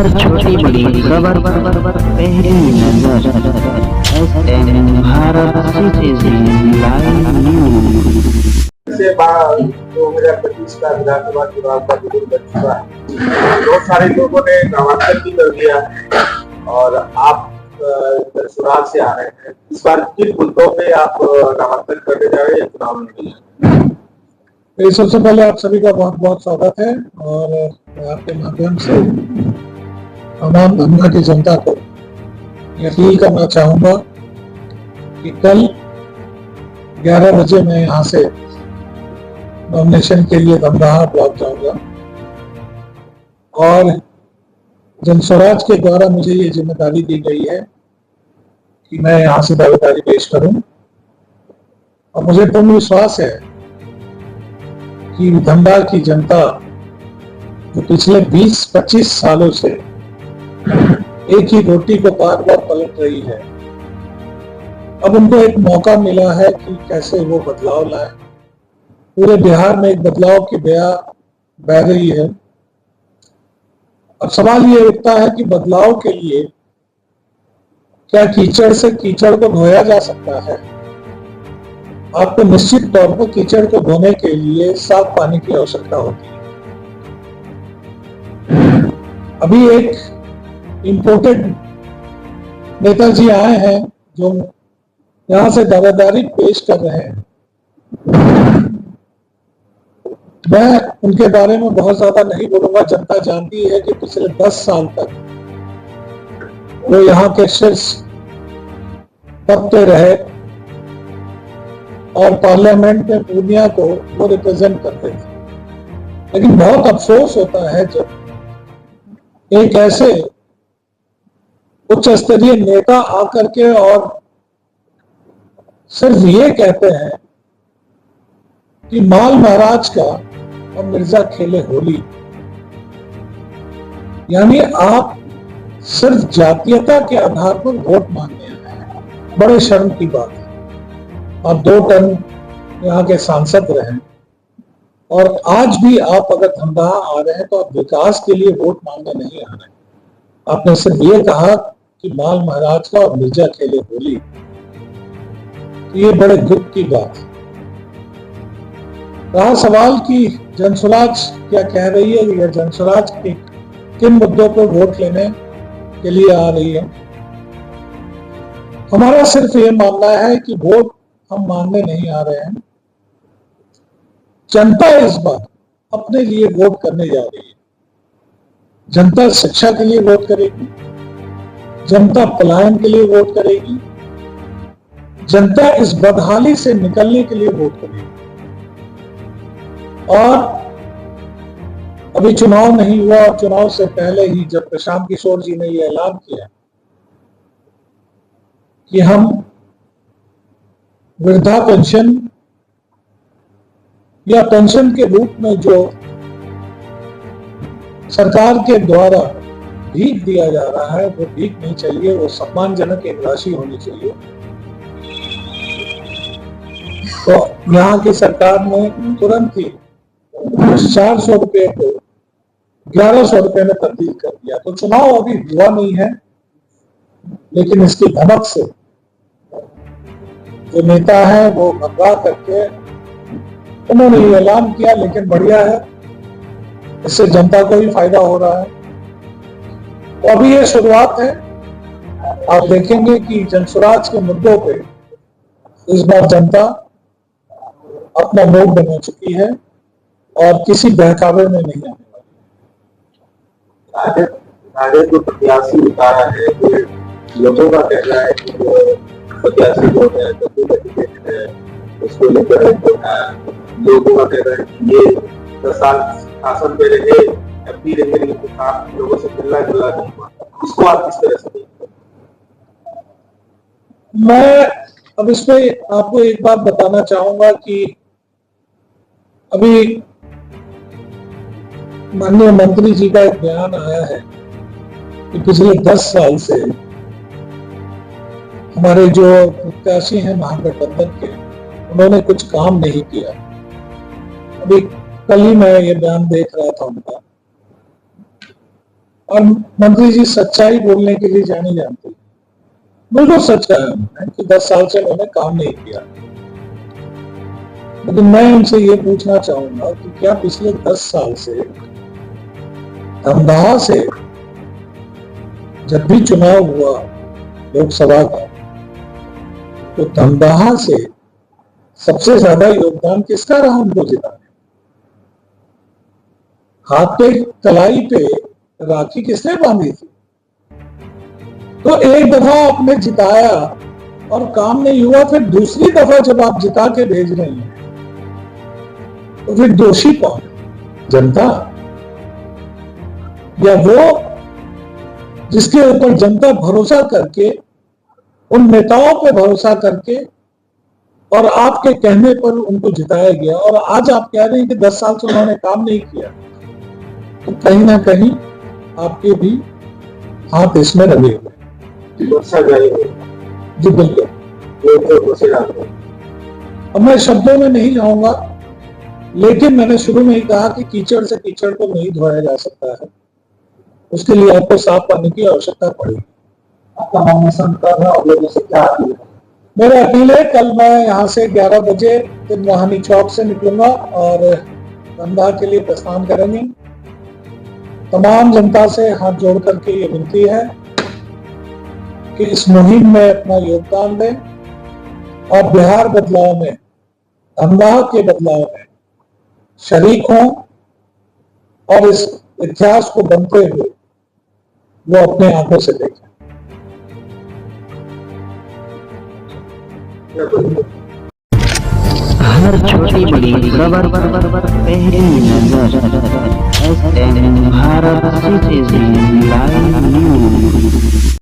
हर छोटी बड़ी खबर पहली नजर SM Bharat citizen live news. से बाद 2025 का विधानसभा चुनाव का बिल्कुल बच चुका है। बहुत सारे लोगों ने नामांकन भी कर दिया है और आप सुराग से आ रहे हैं। इस बार किन मुद्दों पे आप नामांकन करने जा रहे हैं चुनाव में? सबसे पहले आप सभी का बहुत बहुत स्वागत है और आपके माध्यम से तमाम धमधा की जनता को अपील करना चाहूंगा कि कल 11 बजे मैं यहाँ से नॉमिनेशन के लिए धमदाहा ब्लॉक जाऊंगा और जनस्वराज के द्वारा मुझे ये जिम्मेदारी दी गई है कि मैं यहाँ से दावेदारी पेश करूं और मुझे पूर्ण विश्वास है कि धमदाहा की जनता जो पिछले 20-25 सालों से एक ही रोटी को बार बार पलट रही है, अब उनको एक मौका मिला है कि कैसे वो बदलाव लाए। पूरे बिहार में एक बदलाव की बह रही है। अब सवाल ये उठता है कि बदलाव के लिए क्या कीचड़ से कीचड़ को धोया जा सकता है? आपको निश्चित तौर पर कीचड़ को धोने के लिए साफ पानी की आवश्यकता होती है। अभी एक इंपोर्टेड नेताजी आए हैं जो यहां से दावेदारी पेश कर रहे हैं। मैं उनके बारे में बहुत ज्यादा नहीं बोलूंगा। जनता जानती है कि पिछले 10 साल तक वो यहाँ के शीर्ष पद पे रहे और पार्लियामेंट में पूर्णिया को वो रिप्रेजेंट करते थे। लेकिन बहुत अफसोस होता है जब एक ऐसे उच्च स्तरीय नेता आकर के और सिर्फ ये कहते हैं कि माल महाराज का और मिर्जा खेले होली। यानी आप सिर्फ जातीयता के आधार पर वोट मांगने आए हैं। बड़े शर्म की बात है। आप 2 टर्म यहाँ के सांसद रहे और आज भी आप अगर धमदाहा आ रहे हैं तो आप विकास के लिए वोट मांगने नहीं आ रहे। आपने सिर्फ ये कहा कि माल महाराज का और मिर्जा खेले होली। ये बड़े दुख की बात है। रहा सवाल कि जनस्वराज क्या कह रही है या जनस्वराज के किन मुद्दों पर वोट लेने के लिए आ रही है। हमारा सिर्फ ये मानना है कि वोट हम मांगने नहीं आ रहे हैं। जनता इस बार अपने लिए वोट करने जा रही है। जनता शिक्षा के लिए वोट करेगी, जनता पलायन के लिए वोट करेगी, जनता इस बदहाली से निकलने के लिए वोट करेगी। और अभी चुनाव नहीं हुआ और चुनाव से पहले ही जब प्रशांत किशोर जी ने यह ऐलान किया कि हम वृद्धा पेंशन या पेंशन के रूप में जो सरकार के द्वारा भीख दिया जा रहा है वो भीख नहीं चाहिए, वो सम्मानजनक एक राशि होनी चाहिए। तो यहाँ की सरकार ने तुरंत ही 400 रुपए को 1100 रुपए में तब्दील कर दिया। तो चुनाव अभी हुआ नहीं है, लेकिन इसकी धमक से जो नेता है वो भगवा करके उन्होंने ये ऐलान किया। लेकिन बढ़िया है, इससे जनता को भी फायदा हो रहा है। तो अभी ये शुरुआत है। आप देखेंगे कि जनस्वराज के मुद्दों पे इस बार जनता अपना मूड बना चुकी है और किसी बहकावे में नहीं आने वाली। आगे जो प्रत्याशी उतारा है, लोगों का कहना है कि प्रत्याशी जो है उसको लेकर लोगों का कहना है कि ये 10 साल शासन पे रहे, अब भी रहे, लेकिन लोगों से मिलना जुलना नहीं हुआ। इसको आप किस तरह से? मैं अब इसमें आपको एक बात बताना चाहूंगा कि अभी माननीय मंत्री जी का एक बयान आया है कि पिछले 10 साल से हमारे जो प्रत्याशी हैं महागठबंधन के, उन्होंने कुछ काम नहीं किया। अभी कल ही मैं ये बयान देख रहा था उनका और मंत्री जी सच्चाई बोलने के लिए जानी जाती है। बिल्कुल सच कहा उन्होंने कि 10 साल से उन्होंने काम नहीं किया। लेकिन मैं उनसे ये पूछना चाहूंगा कि क्या पिछले 10 साल से धमदाहा से जब भी चुनाव हुआ लोकसभा का, तो धमदाहा से सबसे ज्यादा योगदान किसका रहा उनको जिताने? हाथ पे कलाई पे राखी किसने बांधी थी? तो एक दफा आपने जिताया और काम नहीं हुआ, फिर दूसरी दफा जब आप जिता के भेज रहे हैं तो फिर दोषी कौन? जनता या वो जिसके ऊपर जनता भरोसा करके, उन नेताओं पे भरोसा करके और आपके कहने पर उनको जिताया गया, और आज आप कह रहे हैं कि 10 साल से उन्होंने काम नहीं किया, तो कहीं ना कहीं आपके भी हाथ इसमें लगे हुए। जी बिल्कुल। अब मैं शब्दों में नहीं जाऊंगा, लेकिन मैंने शुरू में ही कहा कि कीचड़ से कीचड़ को नहीं धोया जा सकता है, उसके लिए आपको साफ पानी की आवश्यकता पड़ेगी। आपका नॉमिनेशन कर रहा और लोगों से क्या अपील है? मेरा अपील है, कल मैं यहाँ से 11 बजे तिरवाहनी चौक से निकलूंगा और धमदाहा के लिए प्रस्थान करेंगे। तमाम जनता से हाथ जोड़ करके ये विनती है कि इस मुहिम में अपना योगदान दें और बिहार बदलाव में, धमदाहा के बदलाव में शरीक हों और इस इतिहास को बनते हुए वो अपने आंखों से देखें। हर छोटी बड़ी खबर पहली नजर, भारत सिटीजन लाइव।